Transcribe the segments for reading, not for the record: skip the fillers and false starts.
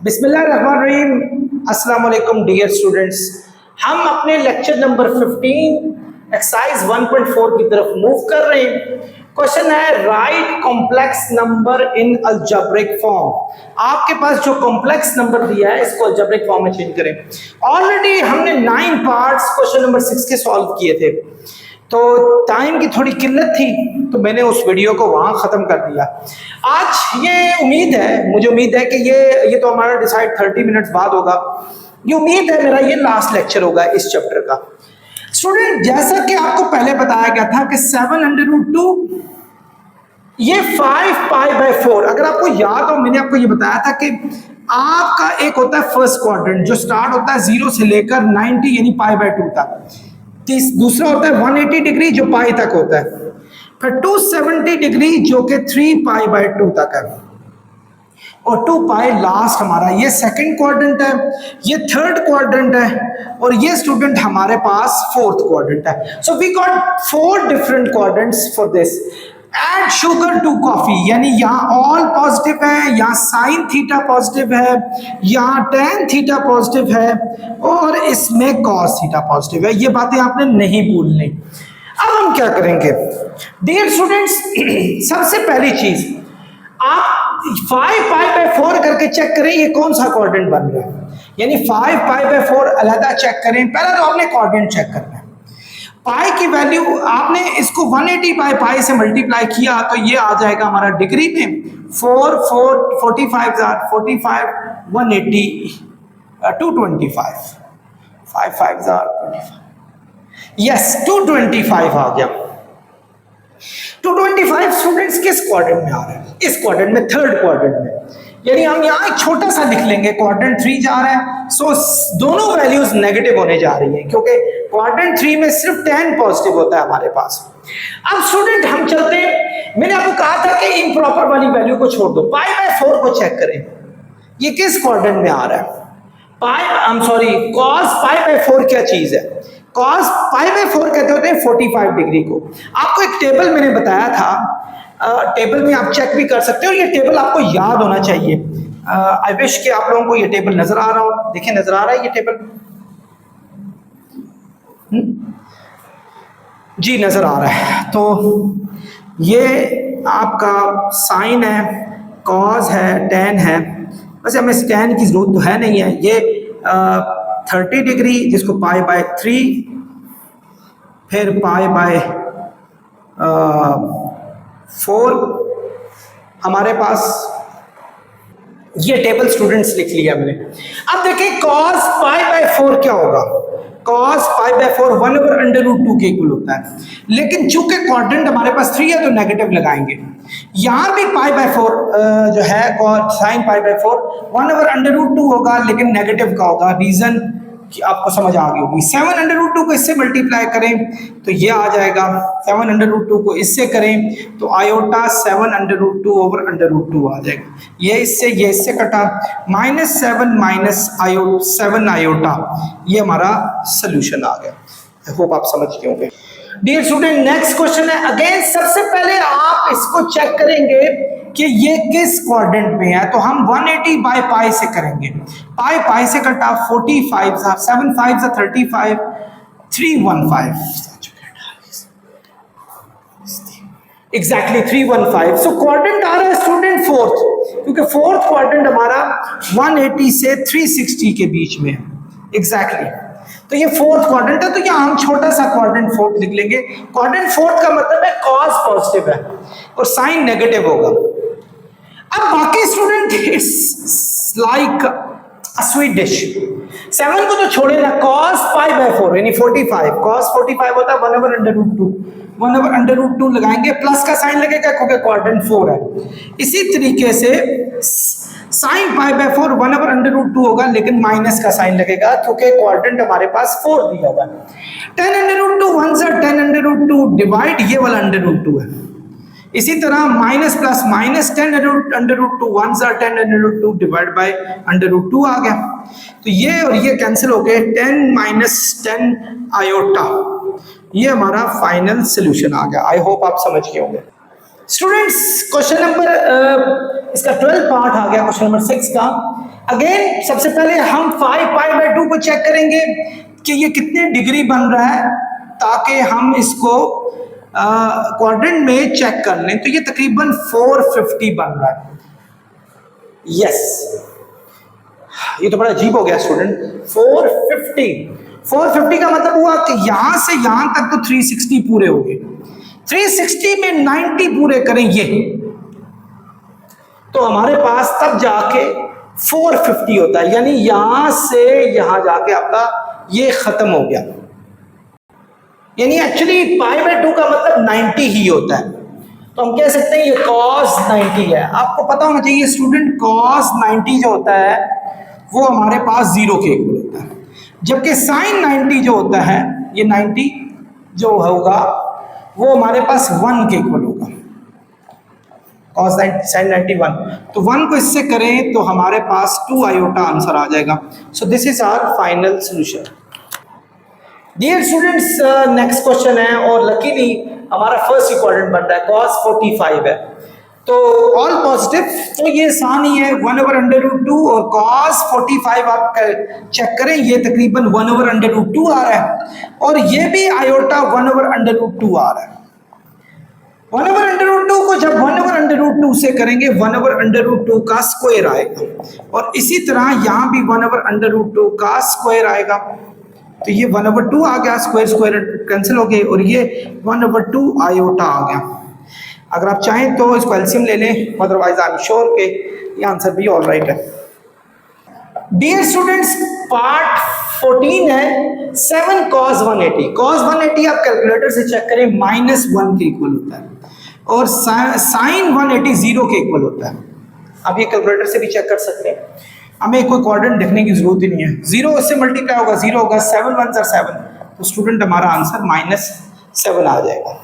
बिस्मिल्लाहिर्रहमानिर्रहीम। अस्सलाम वालेकुम डियर स्टूडेंट्स। हम अपने लेक्चर नंबर 15 एक्सरसाइज 1.4 की तरफ मूव कर रहे हैं। क्वेश्चन है right complex number in algebraic form. आपके पास जो कॉम्प्लेक्स नंबर दिया है इसको अलजेब्रिक फॉर्म में चेंज करें। ऑलरेडी हमने 9 पार्ट्स क्वेश्चन नंबर 6 के सॉल्व किए थे, तो टाइम की थोड़ी किल्लत थी तो मैंने उस वीडियो को वहां खत्म कर दिया। आज मुझे उम्मीद है कि ये तो हमारा डिसाइड 30 मिनट्स बाद होगा। ये उम्मीद है मेरा ये लास्ट लेक्चर होगा इस चैप्टर का। स्टूडेंट, जैसा कि आपको पहले बताया गया था कि 7√2 ये 5π/4, अगर आपको याद हो मैंने आपको ये बताया था कि आपका एक होता है फर्स्ट क्वाड्रेंट जो स्टार्ट होता है 0 से लेकर 90 यानी π/2 तक। दूसरा होता है 180 डिग्री जो पाई तक होता है, फिर 270 डिग्री जो कि 3π/2 तक है, और 2π लास्ट हमारा ये सेकंड क्वाड्रेंट है, ये थर्ड क्वाड्रेंट है, और ये स्टूडेंट हमारे पास फोर्थ क्वाड्रेंट है। So we got 4 different quadrants for this. Add sugar to coffee, यानी यहाँ ऑल पॉजिटिव है, यहाँ साइन थीटा पॉजिटिव है, यहाँ टेन थीटा पॉजिटिव है, और इसमें कॉस थीटा पॉजिटिव है। ये बातें आपने नहीं भूलनी। अब हम क्या करेंगे डियर स्टूडेंट्स, सबसे पहली चीज आप 5π/4 करके चेक करें ये कौन सा क्वाड्रेंट बन रहा है, यानी 5π/4 अलहदा चेक करें। पहले तो आपने क्वाड्रेंट चेक करना है। पाई की वैल्यू आपने इसको 180/π से मल्टीप्लाई किया तो ये आ जाएगा हमारा डिग्री में 45 180 225 5 5 25, यस 225 आ गया। 225 स्टूडेंट्स किस क्वाड्रेंट में आ रहा है? इस क्वाड्रेंट में, थर्ड क्वाड्रेंट में। यानी हम यहाँ एक छोटा सा लिख लेंगे, क्वाड्रेंट 3 जा रहा है, सो दोनों वैल्यूज नेगेटिव होने जा रही हैं क्योंकि क्वाड्रेंट 3 में सिर्फ 10 पॉजिटिव होता है हमारे पास। अब स्टूडेंट हम चलते हैं, मैंने आपको कहा था कि इम्प्रॉपर वाली वैल्यू को छोड़ दो, π/4 को चेक करें ये किस क्वाड्रेंट में आ रहा है। cos π/4 क्या चीज है? cos π/4 कहते होते हैं 45 डिग्री को। आपको एक टेबल मैंने बताया था, टेबल में आप चेक भी कर सकते हो, ये टेबल आपको याद होना चाहिए। आई विश कि आप लोगों को ये टेबल नजर आ रहा हो। देखिए नजर आ रहा है ये टेबल? जी नजर आ रहा है। तो ये आपका साइन है, कॉस है, टेन है। वैसे हमें टेन की जरूरत तो है नहीं है। ये 30 डिग्री जिसको π/3, फिर π/4 हमारे पास ये टेबल स्टूडेंट्स लिख लिया मैंने। अब देखिए cos π/4 क्या होगा? cos π/4 1/√2 के इक्वल होता है, लेकिन चूंकि क्वाड्रेंट हमारे पास 3 है तो नेगेटिव लगाएंगे। यहां भी π/4 जो है sin π/4 1/√2 होगा, लेकिन नेगेटिव का होगा। रीजन कि आपको समझ आ गई होगी। 7√2 को इससे मल्टीप्लाई करें तो ये आ जाएगा, 7√2 को इससे करें तो आयोटा 7√2/√2 आ जाएगा। ये इससे कटा, -7 -7 आयोटा, ये हमारा सोल्यूशन आ गया। आई होप आप समझ गए होंगे। डियर स्टूडेंट, नेक्स्ट क्वेश्चन है। अगेन सबसे पहले आप इसको चेक करेंगे कि ये किस क्वाड्रेंट में है, तो हम 180/π से करेंगे। π से कटा 45 7 5 35 315 एग्जैक्टली 315। सो क्वाड्रेंट आ रहा है स्टूडेंट फोर्थ, क्योंकि फोर्थ क्वाड्रेंट हमारा 180 से 360 के बीच में है एग्जैक्टली। तो ये फोर्थ क्वाड्रेंट है, तो यहाँ हम छोटा सा क्वाड्रेंट फोर्थ लिख लेंगे। क्वाड्रेंट फोर्थ का मतलब है कॉस पॉजिटिव है और साइन नेगेटिव होगा। अब बाकी student it's like a sweet dish. 7 को तो छोड़े ना, cos π/4 यानी 45, cos 45 होता है 1/√2, 1/√2 लगाएंगे, प्लस का साइन लगेगा क्योंकि क्वाड्रेंट 4 है। इसी तरीके से साइन π/4 1/√2 होगा, लेकिन माइनस का साइन लगेगा क्योंकि क्वाड्रेंट हमारे पास 4 दिया हुआ है। 10√2 1 10√2 डिवाइड ये वाला √2 है। इसी तरह minus plus minus 10√2 1 10√2 divide by √2 आ गया। तो ये और ये कैंसिल हो गए, 10 - 10 आयोटा। ये हमारा फाइनल सोल्यूशन आ गया। आई होप आप समझ गए होंगे। स्टूडेंट्स क्वेश्चन नंबर इसका 12 पार्ट आ गया क्वेश्चन नंबर 6 का। अगेन सबसे पहले हम 5π/2 को चेक करेंगे कि ये कितने डिग्री बन रहा है, ताकि हम इसको क्वाड्रेंट में चेक कर लें। तो ये तकरीबन 450 बन रहा है। यस, ये तो बड़ा अजीब हो गया स्टूडेंट। 450 का मतलब हुआ कि यहां से यहां तक तो 360 पूरे हो गए। 360 में 90 पूरे करें ये, तो हमारे पास तब जाके 450 होता है, यानी यहां से यहां जाके आपका ये खत्म हो गया। यानी एक्चुअली π/2 का मतलब 90 ही होता है। तो हम कह सकते हैं ये cos 90 है। आपको पता होना चाहिए स्टूडेंट, cos 90 जो होता है वो हमारे पास 0 के इक्वल होता है, जबकि sin 90 जो होता है, ये 90 जो होगा वो हमारे पास 1 के इक्वल होगा। cos sin 90 1, तो 1 को इससे करें तो हमारे पास 2 आयोटा आंसर आ जाएगा। So this is our final solution. Dear students, next question है और लकीली हमारा फर्स्ट इक्वाड्रेंट बन रहा है, cos 45 है, तो ऑल पॉजिटिव, तो ये आसान ही है 1/√2 और cos 45 आप चेक करें, ये तकरीबन 1/√2 आ रहा है और ये भी आयोटा 1/√2 आ रहा है। 1/√2 को जब 1/√2 से करेंगे 1/√2 का स्क्वायर आएगा और इसी तरह यहां भी 1/√2 का स्क्वायर आएगा। तो ये 1/2 आ गया, स्क्वायर स्क्वायर कैंसिल हो गए और ये 1/2 आयोटा आ गया। अगर आप चाहें तो इसको एलसीएम ले लें, अदरवाइज आई एम श्योर के ये आंसर भी ऑल राइट है। डियर स्टूडेंट्स, पार्ट 14 है 7 cos 180। cos 180 आप कैलकुलेटर से चेक करें -1 के इक्वल होता है और sin 180 0 के इक्वल होता है। आप ये कैलकुलेटर से भी चेक कर सकते हैं, हमें कोई क्वाड्रेंट देखने की जरूरत ही नहीं है। 0 इससे मल्टीप्लाई होगा, 0 होगा, 7 1s are 7, तो स्टूडेंट हमारा आंसर -7 आ जाएगा।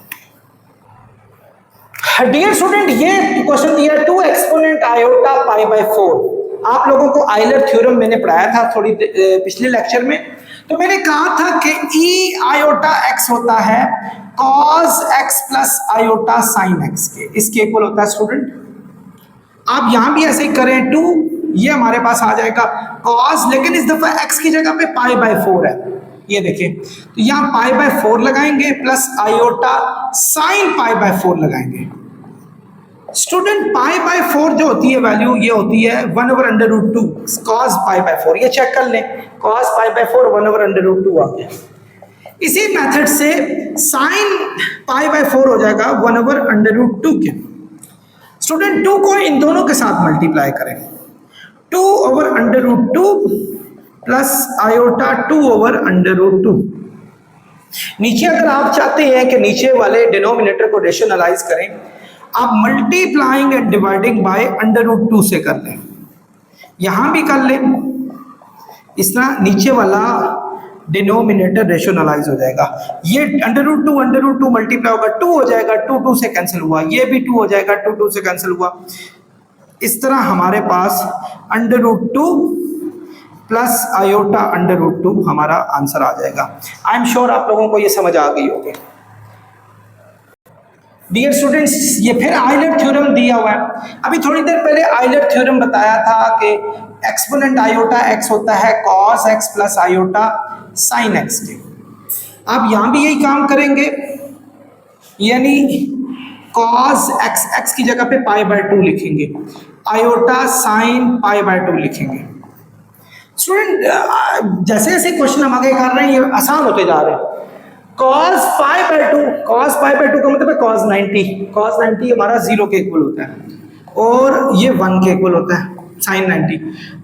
डियर स्टूडेंट, ये क्वेश्चन दिया 2 एक्सपोनेंट आयोटा π/4। आप लोगों को आइलर थ्योरम मैंने पढ़ाया था थोड़ी पिछले लेक्चर में, तो मैंने कहा था कि e आयोटा x होता है cos x plus iota sin x के, इसके इक्वल होता है स्टूडेंट। आप यहां भी ऐसे ही करें 2, ये हमारे पास आ जाएगा cos, लेकिन इस दफा x की जगह पे π/4 है, ये देखिए, तो यहाँ π/4 लगाएंगे प्लस आयोटा sin π/4 लगाएंगे। स्टूडेंट π/4 जो होती है वैल्यू, ये होती है 1/√2 cos π/4, ये चेक कर लें, cos π/4 1/√2 आ गया। इसी मेथड से sin π/4 हो जाएगा 1/√2 के। स्टूडेंट 2 को इन दोनों के साथ मल्टीप्लाई करें, 2/√2 प्लस आयोटा 2/√2। नीचे अगर आप चाहते हैं कि नीचे वाले डिनोमिनेटर को रेशनलाइज करें, आप मल्टीप्लाइंग एंड डिवाइडिंग बाय √2 से कर लें, यहां भी कर लें, इस तरह नीचे वाला डिनोमिनेटर रेशनलाइज हो जाएगा। ये √2 मल्टीप्लाई होगा, 2 हो जाएगा, 2 से कैंसिल हुआ, ये भी 2 हो जाएगा, 2 से कैंसिल हुआ। इस तरह हमारे पास √2 प्लस आयोटा √2 हमारा आंसर आ जाएगा। आई एम श्योर आप लोगों को ये समझ आ गई होगी। डियर स्टूडेंट्स, ये फिर आइलर थ्योरम दिया हुआ है। अभी थोड़ी देर पहले आइलर थ्योरम बताया था कि एक्सपोनेंट आयोटा x होता है cos x plus iota sin x के। आप यहां भी यही काम करेंगे, यानी cos x की जगह पे π/2 लिखेंगे, आयोटा sin π/2 लिखेंगे। स्टूडेंट जैसे जैसे क्वेश्चन हम आगे कर रहे हैं ये आसान होते जा रहे हैं। cos π/2 का मतलब है cos 90। cos 90 हमारा 0 के इक्वल होता है और ये 1 के इक्वल होता है sin 90।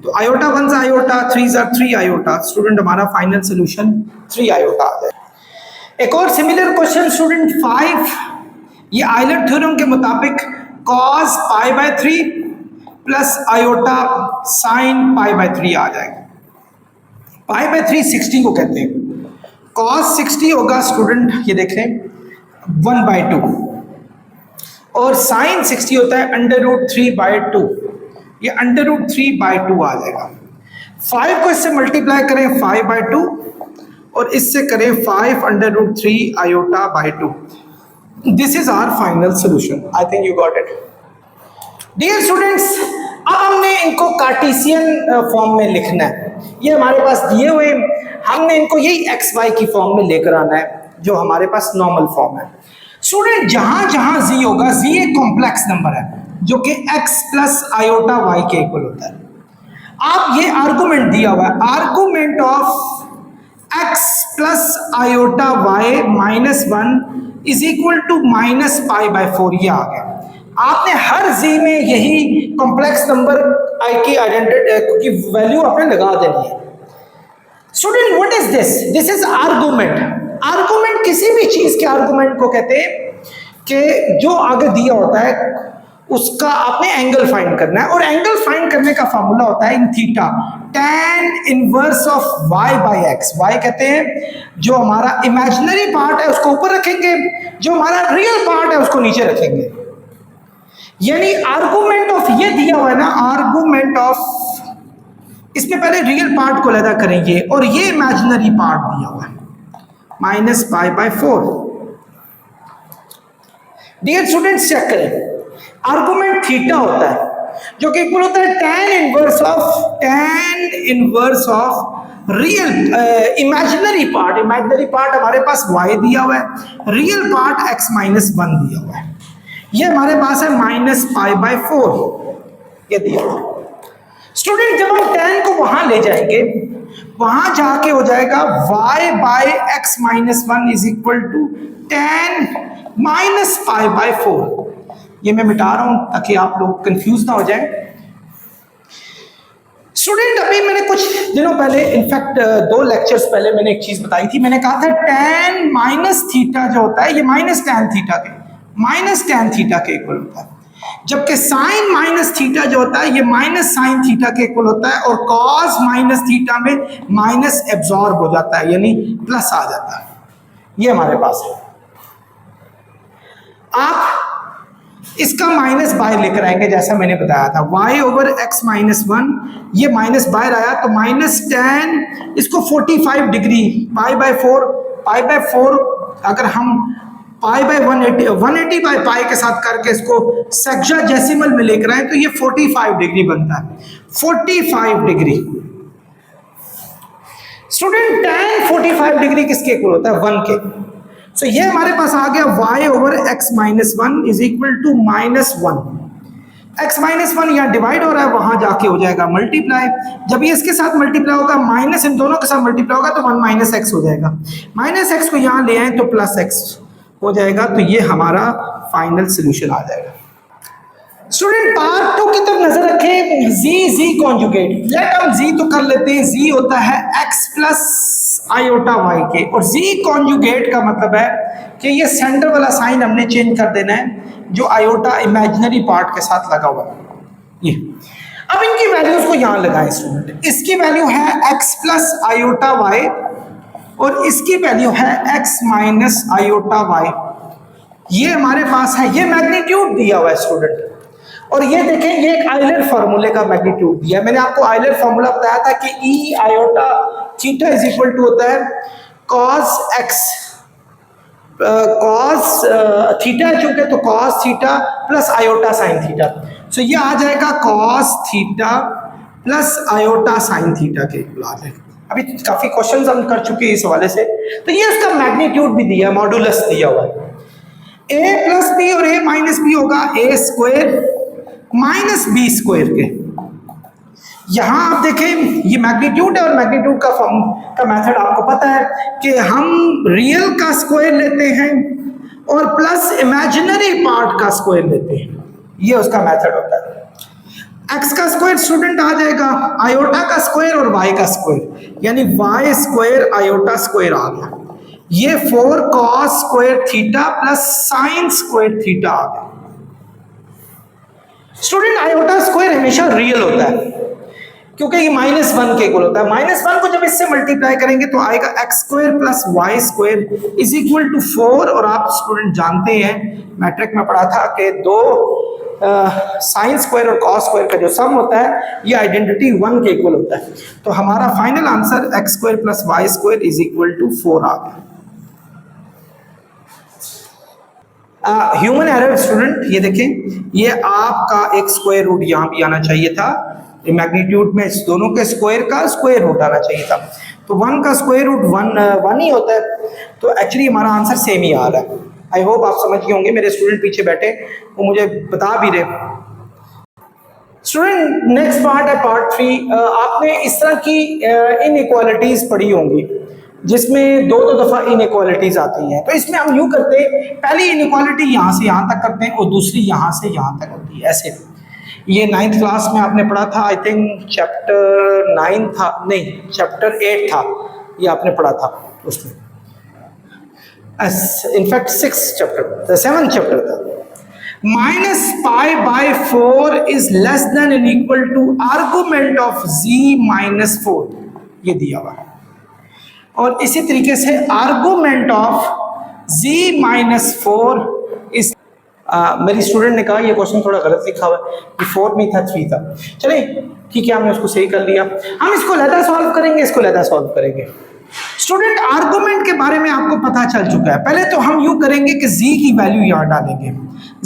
तो आयोटा 1 से आयोटा, 3 are 3 आयोटा। स्टूडेंट हमारा फाइनल सोल्यूशन 3 आयोटा आ जाए। एक और सिमिलर क्वेश्चन स्टूडेंट 5, ये आइलर थ्योरम के मुताबिक cos π/3 प्लस आयोटा sin π/3 आ जाएगा। π/3 60 को कहते हैं, cos 60 होगा स्टूडेंट, ये देख लें 1/2 और sin 60 होता है √3/2, ये √3/2 आ जाएगा। 5 को इससे मल्टीप्लाई करें 5/2 और इससे करें 5 √3 आयोटा/2, this is our final solution. I think you got it. Dear students, अब हमने इनको कार्टेशियन फॉर्म में लिखना है। ये हमारे पास दिए हुए, हमने इनको यही एक्स वाई की फॉर्म में लेकर आना है जो हमारे पास नॉर्मल फॉर्म है। स्टूडेंट, जहां जहां जी होगा, जी एक कॉम्प्लेक्स नंबर है जो कि एक्स प्लस आयोटा वाई के इक्वल होता है। आप ये आर्गुमेंट दिया हुआ है, argument of x plus iota y minus one is equal to minus pi by 4, ये आ गया। आपने हर जी में यही कॉम्प्लेक्स नंबर आई की आइडेंटिटी की वैल्यू आपने लगा देनी है। Student, what is this? This is argument. Argument किसी भी चीज के आर्गुमेंट को कहते हैं कि जो आगे दिया होता है उसका आपने एंगल फाइंड करना है, और एंगल फाइंड करने का फॉर्मूला होता है इन theta, tan inverse of y by x। y कहते हैं जो हमारा इमेजिनरी पार्ट है उसको ऊपर रखेंगे, जो हमारा रियल पार्ट है उसको नीचे रखेंगे। यानी आर्गुमेंट ऑफ ये दिया हुआ है ना, आर्गुमेंट ऑफ, इसमें पहले रियल पार्ट को अलग करेंगे और ये इमेजिनरी पार्ट दिया हुआ है minus pi by 4। Dear students, check करें, आर्गुमेंट थीटा होता है जो कि इक्वल होता है tan inverse of real imaginary part. Imaginary part हमारे पास y दिया हुआ है, रियल पार्ट x माइनस 1 दिया हुआ है। ये हमारे पास है माइनस पाई बाय 4, ये दिया हुआ है। स्टूडेंट, जब हम tan को वहां ले जाएंगे, वहां जाके हो जाएगा y by x minus 1 is equal to tan minus pi by 4। ये मैं मिटा रहा हूं ताकि आप लोग कंफ्यूज ना हो जाए। स्टूडेंट, अभी मैंने कुछ दिनों पहले, इनफैक्ट 2 लेक्चर्स पहले मैंने एक चीज बताई थी। मैंने कहा था tan माइनस थीटा जो होता है ये माइनस tan थीटा के इक्वल होता है, जबकि साइन माइनस थीटा जो होता है ये माइनस साइन थीटा के इक्वल होता है, और कॉस माइनस थीटा में माइनस एब्जॉर्ब हो जाता है यानी प्लस आ जाता है। ये हमारे पास है। आप इसका माइनस बाहर लेकर आएंगे जैसा मैंने बताया था, y ओवर x माइनस 1, ये माइनस बाहर आया तो माइनस tan, इसको 45 डिग्री पाई बाय 4 अगर हम पाई बाय 180 बाय पाई के साथ करके इसको सेक्साडेसिमल में लेकर आए तो ये 45 डिग्री बनता है। 45 डिग्री। स्टूडेंट, tan 45 डिग्री किसके इक्वल होता है? 1 के। सो ये हमारे पास आ गया y over x minus 1 is equal to minus 1। x minus 1 यहाँ डिवाइड हो रहा है, वहां जाके हो जाएगा मल्टीप्लाई। जब ये इसके साथ मल्टीप्लाई होगा, माइनस इन दोनों के साथ मल्टीप्लाई होगा तो 1 माइनस एक्स हो जाएगा। माइनस एक्स को यहाँ ले आए तो प्लस एक्स हो जाएगा, तो ये हमारा फाइनल सोल्यूशन आ जाएगा। स्टूडेंट, पार्ट 2 की तरफ नजर रखें। जी कॉन्जुगेट, लेट हम जी तो कर लेते हैं। जी होता है x प्लस आयोटा वाई के, और जी कॉन्जुगेट का मतलब है कि ये सेंटर वाला साइन हमने चेंज कर देना है जो आयोटा इमेजिनरी पार्ट के साथ लगा हुआ है। ये अब इनकी वैल्यूज को यहां लगाएं स्टूडेंट। इसकी वैल्यू है x प्लस आयोटा वाई और इसकी वैल्यू है x माइनस आयोटा वाई। ये हमारे पास है, ये मैग्नीट्यूड दिया हुआ है स्टूडेंट, और ये देखें ये एक आइलर फार्मूले का मैग्नीट्यूड दिया है। मैंने आपको आइलर फार्मूला बताया था कि e iota theta is equal to होता है कॉस एक्स, कॉस थीटा है चूंकि तो cos theta plus iota sine theta. So ये आ जाएगा cos theta plus iota sine theta के इक्वल आ जाएगा। अभी काफी क्वेश्चंस हम कर चुके हैं इस हवाले से, तो ये उसका मैग्नीट्यूड भी दिया, मॉडुलस दिया हुआ है। ए प्लस बी और ए माइनस बी होगा ए स्क्वायर माइनस बी स्क्वायर के। यहां आप देखें ये मैग्नीट्यूड है, और मैग्नीट्यूड का मेथड आपको पता है कि हम रियल का स्क्वायर लेते हैं और प्लस इमेजिनरी पार्ट का स्क्वायर लेते हैं। ये उसका मेथड होता है। एक्स का स्क्वायर स्टूडेंट आ जाएगा आयोटा का स्क्वायर और वाई का स्क्वायर, यानी वाई स्क्वायर आयोटा स्क्वायर आ गया। ये 4 cos square theta plus sine square theta आ गया। स्टूडेंट, आयोटा स्क्वायर हमेशा रियल होता है क्योंकि ये -1 के इक्वल होता है। -1 को जब इससे मल्टीप्लाई करेंगे तो आएगा x square plus y square is equal to 4। और आप स्टूडेंट जानते हैं, मैट्रिक में पढ़ा था कि 2 साइन स्क्वायर और कॉस स्क्वायर का जो सम होता है ये आइडेंटिटी 1 के इक्वल होता है। तो हमारा final answer x square plus y square is equal to 4 आ गया। ह्यूमन एरर स्टूडेंट, ये देखें, ये आपका एक स्क्वायर रूट यहाँ भी आना चाहिए था, मैग्नीट्यूड में इस दोनों के स्क्वायर का स्क्वायर रूट आना चाहिए था, तो 1 का स्क्वायर रूट 1 ही होता है, तो एक्चुअली हमारा आंसर सेम ही आ रहा है। आई होप आप समझ गए होंगे, मेरे स्टूडेंट पीछे बैठे वो मुझे बता भी रहे। स्टूडेंट नेक्स्ट पार्ट है पार्ट 3। आपने इस तरह की इनइक्वालिटीज पढ़ी होंगी जिसमें दो दफा इनइक्वालिटीज आती हैं, तो इसमें हम यूं करते हैं, पहली इनइक्वालिटी यहाँ से यहाँ तक करते हैं और दूसरी यहाँ से यहाँ तक होती है, ऐसे। ये 9th क्लास में आपने पढ़ा था, आई थिंक चैप्टर 9 था, नहीं चैप्टर 8 था, ये आपने पढ़ा था उसमें, इनफैक्ट 7th चैप्टर था। -π/4 is less than and equal to argument of z-4, ये दिया हुआ है। और इसी तरीके से आर्गुमेंट ऑफ z-4 इस मेरी स्टूडेंट ने कहा ये क्वेश्चन थोड़ा गलत लिखा हुआ है, कि 4 नहीं था 3 था, चलिए ठीक है, हमने उसको सही कर लिया। हम इसको लहदा सॉल्व करेंगे, इसको लहदा सॉल्व करेंगे। स्टूडेंट आर्गुमेंट के बारे में आपको पता चल चुका है। पहले तो हम यूं करेंगे कि z की वैल्यू यहां डालेंगे।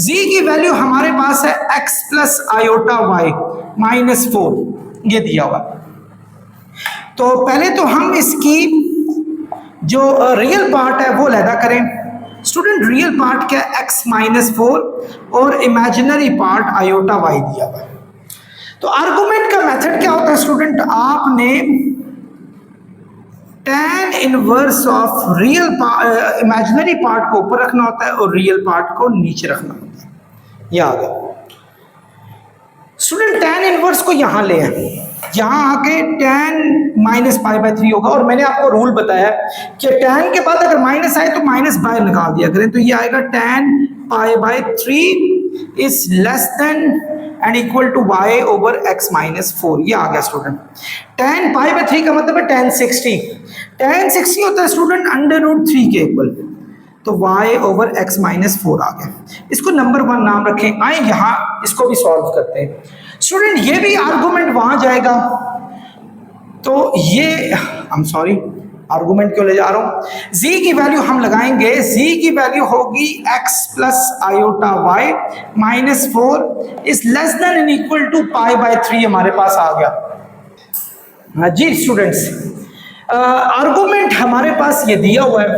z की वैल्यू हमारे पास है x plus iota y minus 4, ये दिया हुआ। तो पहले तो हम इसकी जो रियल पार्ट है वो लहदा करें। स्टूडेंट रियल पार्ट क्या है, x माइनस 4 और इमेजिनरी पार्ट आयोटा y दिया हुआ। तो आर्गुमेंट का मेथड क्या होता है स्टूडेंट, आपने tan inverse of real imaginary part को ऊपर रखना होता है और रियल पार्ट को नीचे रखना होता है, याद है स्टूडेंट। tan इनवर्स को यहां ले आए, यहां आके tan -π/3 होगा, और मैंने आपको रूल बताया कि tan के बाद अगर माइनस आए तो माइनस बाहर निकाल दिया करें, तो ये आएगा tan π/3 is less than and equal to y over x minus 4, ये आ गया स्टूडेंट। tan π/3 का मतलब है tan 60, tan 60 होता है स्टूडेंट √3 के इक्वल, तो y ओवर x माइनस 4 आ गया। इसको नंबर 1 नाम रखें। आए यहां इसको भी सॉल्व करते हैं स्टूडेंट, ये भी आर्गुमेंट वहां जाएगा, तो ये आर्गुमेंट क्यों ले जा रहा हूं, z की वैल्यू हम लगाएंगे, z की वैल्यू होगी x plus iota y minus 4 is less than and equal to π/3 हमारे पास आ गया। हाँ जी स्टूडेंट्स, आर्गुमेंट हमारे पास ये दिया हुआ है।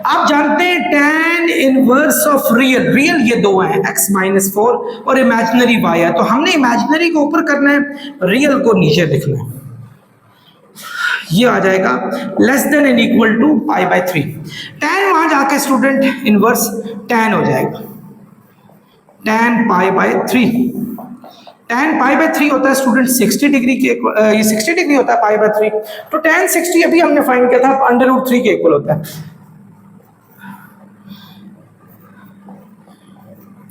आप जानते हैं tan इनवर्स ऑफ रियल ये दो हैं, x माइनस 4 और इमेजिनरी y है, तो हमने इमेजिनरी को ऊपर करना है, रियल को नीचे लिखना है, ये आ जाएगा less than and equal to π/3। tan वहां जाके स्टूडेंट इनवर्स tan हो जाएगा, tan π/3। tan π/3 होता है स्टूडेंट 60 डिग्री के, ये 60 डिग्री होता है π/3, तो tan 60 अभी हमने फाइंड किया था √3 के इक्वल होता है,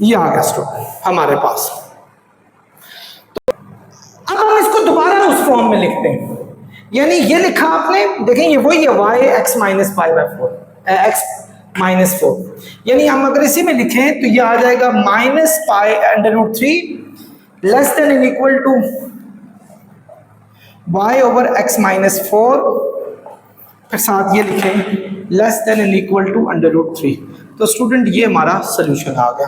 ये आ गया स्टूडेंट हमारे पास। तो अब हम इसको दोबारा उस फॉर्म में लिखते हैं, यानी ये लिखा आपने, देखें ये वही है y x minus π/4 x minus 4, यानी हम अगर इसी में लिखें तो ये आ जाएगा minus π√3 less than and equal to y over x minus 4, फिर साथ ये लिखें less than and equal to √3। तो स्टूडेंट ये हमारा सोल्यूशन आ गया।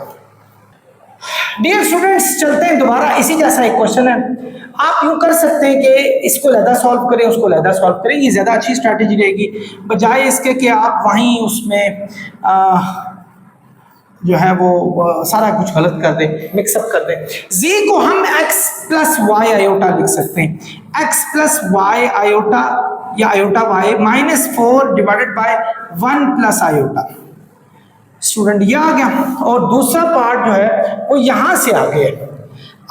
डियर स्टूडेंट्स, चलते हैं दोबारा, इसी जैसा एक क्वेश्चन है। आप यूं कर सकते हैं कि इसको लहदा सॉल्व करें, उसको लहदा सॉल्व करें, ये ज़्यादा अच्छी स्ट्रैटेजी रहेगी, बजाय इसके कि आप वहीं उसमें जो है वो सारा कुछ गलत कर दें, मिक्सअप कर दें। z को हम x प्लस वाई आयोटा लिख सकते हैं, x प्लस वाई आयोटा या iota y minus 4 divided by 1 plus iota. Student ये आ गया, और दूसरा पार्ट जो है वो यहां से आ गया,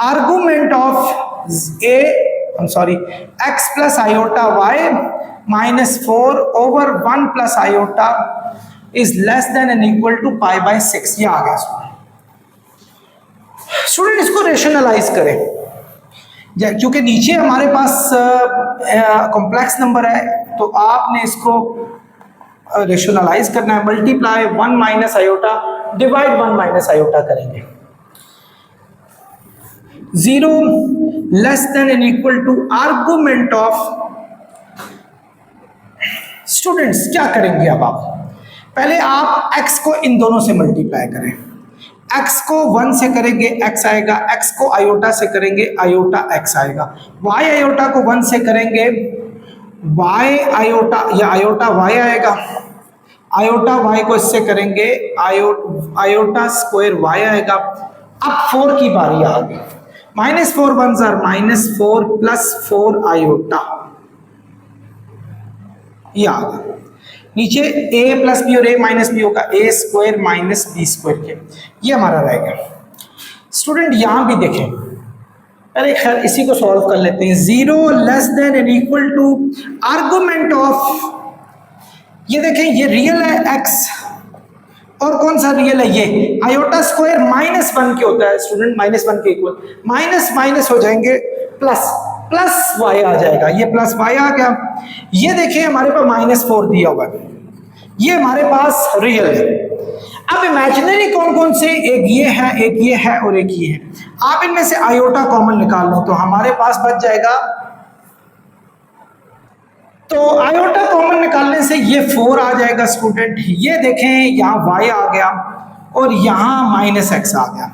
argument of x plus iota y minus 4 over 1 plus iota is less than and equal to π/6, ये आ गया स्टूडेंट। इसको रेशनलाइज करें, क्योंकि नीचे हमारे पास कॉम्प्लेक्स नंबर है, तो आपने इसको रेशनलाइज करना है, multiply 1 minus iota divide 1 minus iota करेंगे, 0 less than and equal to argument of. Students क्या करेंगे अब आप, पहले आप x को इन दोनों से मल्टीप्लाई करें, x को 1 से करेंगे x आएगा, x को आयोटा से करेंगे आयोटा x आएगा, y आयोटा को 1 से करेंगे y आयोटा या आयोटा y आएगा, आयोटा y को इससे करेंगे आयोटा स्क्वायर y आएगा। अब 4 की बारी आ गई, -4 1 जार -4 +4 आयोटा, ये आ गया। नीचे a प्लस बी और a माइनस बी होगा, a square minus B square के, ये हमारा रहेगा। स्टूडेंट यहां भी देखें, अरे खैर इसी को सॉल्व कर लेते हैं। 0 less than and equal to argument of, ये देखें ये रियल है x और कौन सा रियल है ये आयोटा स्क्वायर -1 के होता है स्टूडेंट, -1 के इक्वल, माइनस माइनस हो जाएंगे प्लस y आ जाएगा, ये प्लस y आ गया। ये देखिए हमारे पास -4 दिया हुआ है, ये हमारे पास रियल है। अब इमेजिनरी कौन कौन से, एक ये है, एक ये है और एक ये है। आप इनमें से आयोटा कॉमन निकाल लो तो हमारे पास बच जाएगा, तो आयोटा कॉमन निकालने से ये 4 आ जाएगा स्टूडेंट। ये देखें यहाँ y आ गया और यहाँ -x आ गया।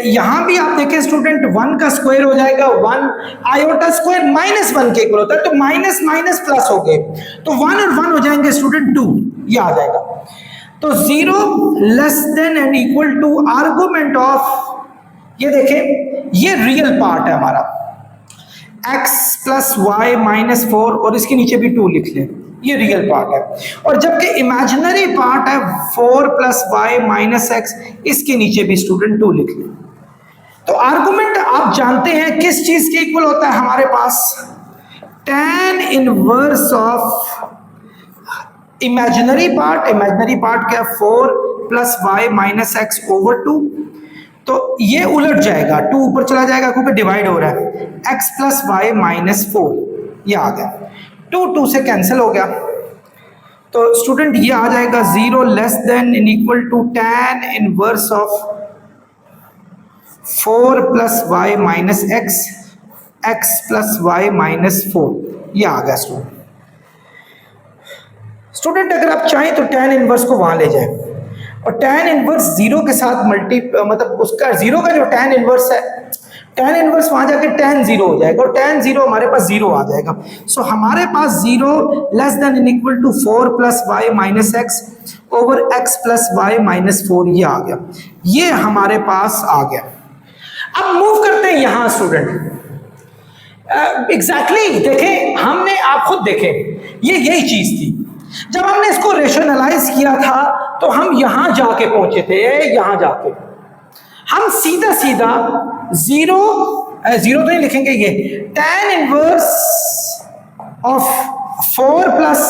यहां भी आप देखें स्टूडेंट 1 का स्क्वायर हो जाएगा 1, आयोटा स्क्वायर -1 के इक्वल होता है, तो माइनस माइनस प्लस हो गए, तो 1 और 1 हो जाएंगे स्टूडेंट 2, ये आ जाएगा। तो 0 less than and equal to argument of, ये देखें ये रियल पार्ट है हमारा x प्लस वाई -4 और इसके नीचे भी 2 लिख लें, ये रियल पार्ट है। और जबकि इमेजिनरी पार्ट है 4 प्लस वाई -x, इसके नीचे भी स्टूडेंट 2 लिख लें। तो आर्गुमेंट आप जानते हैं किस चीज के इक्वल होता है हमारे पास, tan inverse of imaginary part क्या 4 प्लस वाई -x ओवर 2, तो ये उलट जाएगा, 2 ऊपर चला जाएगा क्योंकि डिवाइड हो रहा है, x प्लस वाई -4, ये आ गया, 2 से कैंसिल हो गया। तो स्टूडेंट ये आ जाएगा 0 less than in equal to tan inverse of 4 plus y -x, x plus y -4, ये आ गया स्टूडेंट। अगर आप चाहें तो tan इनवर्स को वहां ले जाएं और tan इनवर्स 0 के साथ मतलब उसका 0 का जो tan इनवर्स है, tan इनवर्स वहां जाके tan 0 हो जाएगा और tan 0 हमारे पास 0 आ जाएगा। सो हमारे पास 0 less than in equal to 4 plus y -x over x plus y -4, ये आ गया, ये हमारे पास आ गया। अब मूव करते हैं यहां स्टूडेंट, एग्जैक्टली देखें हमने, आप खुद देखें ये यही चीज थी। जब हमने इसको रेशनलाइज किया था तो हम यहां जाके पहुंचे थे, यहां जाके हम सीधा 0 तो नहीं लिखेंगे, ये tan inverse of 4 plus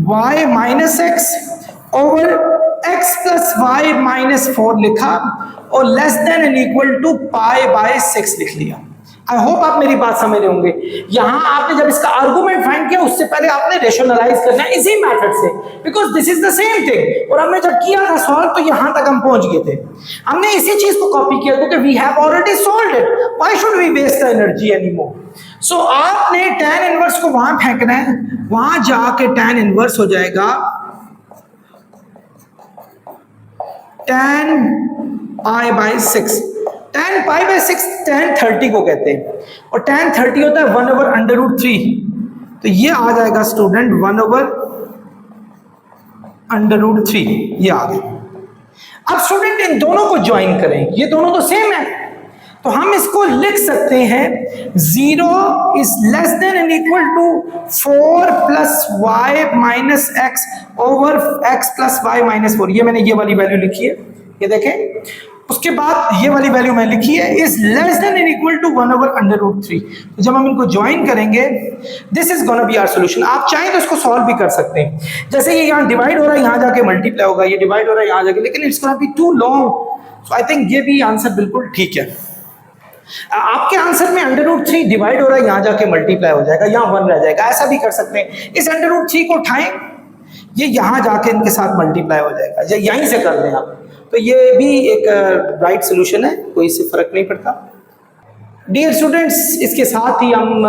y -x over x plus y -4 लिखा और less than and equal to π/6 लिख लिया। आई होप आप मेरी बात समझ रहे होंगे। यहां आपने जब इसका आर्गुमेंट फाइंड किया उससे पहले आपने रेशनलाइज करना है इसी मेथड से, because this is the same thing. और हमने जब किया था सॉल्व तो यहां तक हम पहुंच गए थे, हमने इसी चीज को कॉपी किया क्योंकि we have already solved it, why should we waste the energy anymore. So आपने tan इनवर्स को वहां फेंकना है, वहां जाके tan इनवर्स हो जाएगा tan π/6, tan π/6 tan 30 को कहते हैं और tan 30 होता है 1/√3, तो ये आ जाएगा स्टूडेंट 1/√3, ये आ गया। अब स्टूडेंट इन दोनों को ज्वाइन करें, ये दोनों तो सेम है, तो हम इसको लिख सकते हैं 0 is less than and equal to 4 plus y -x over x plus y -4। ये मैंने ये वाली वैल्यू लिखी है, ये देखें। उसके बाद ये वाली वैल्यू मैंने लिखी है is less than and equal to 1/√3। तो जब हम इनको ज्वाइन करेंगे this is gonna be our solution. आप चाहें तो इसको सॉल्व भी कर सकते हैं, जैसे ये यहाँ डिवाइड हो रहा है यहाँ जाके मल्टीप्लाई होगा, ये डिवाइड हो रहा है यहाँ जाके, लेकिन it's gonna be too long. So I think ये भी आंसर बिल्कुल ठीक है। आपके आंसर में √3 डिवाइड हो रहा है यहाँ जाके मल्टीप्लाई हो जाएगा, यहाँ 1 रह जाएगा, ऐसा भी कर सकते हैं। इस √3 को उठाएं, ये यहाँ जाके इनके साथ मल्टीप्लाई हो जाएगा, या यहीं से कर दें आप, तो ये भी एक राइट सोल्यूशन है, कोई इससे फर्क नहीं पड़ता। डियर स्टूडेंट्स, इसके साथ ही हम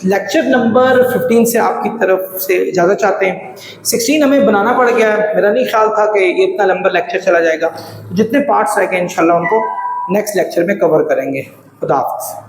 लेक्चर नंबर 15 से आपकी तरफ से इजाज़त चाहते हैं। 16 हमें बनाना पड़ गया है, मेरा नहीं ख्याल था कि ये इतना लंबा लेक्चर चला जाएगा। जितने पार्ट्स रह गए इंशाल्लाह उनको नेक्स्ट लेक्चर में कवर करेंगे। खुदा हाफ़िज़।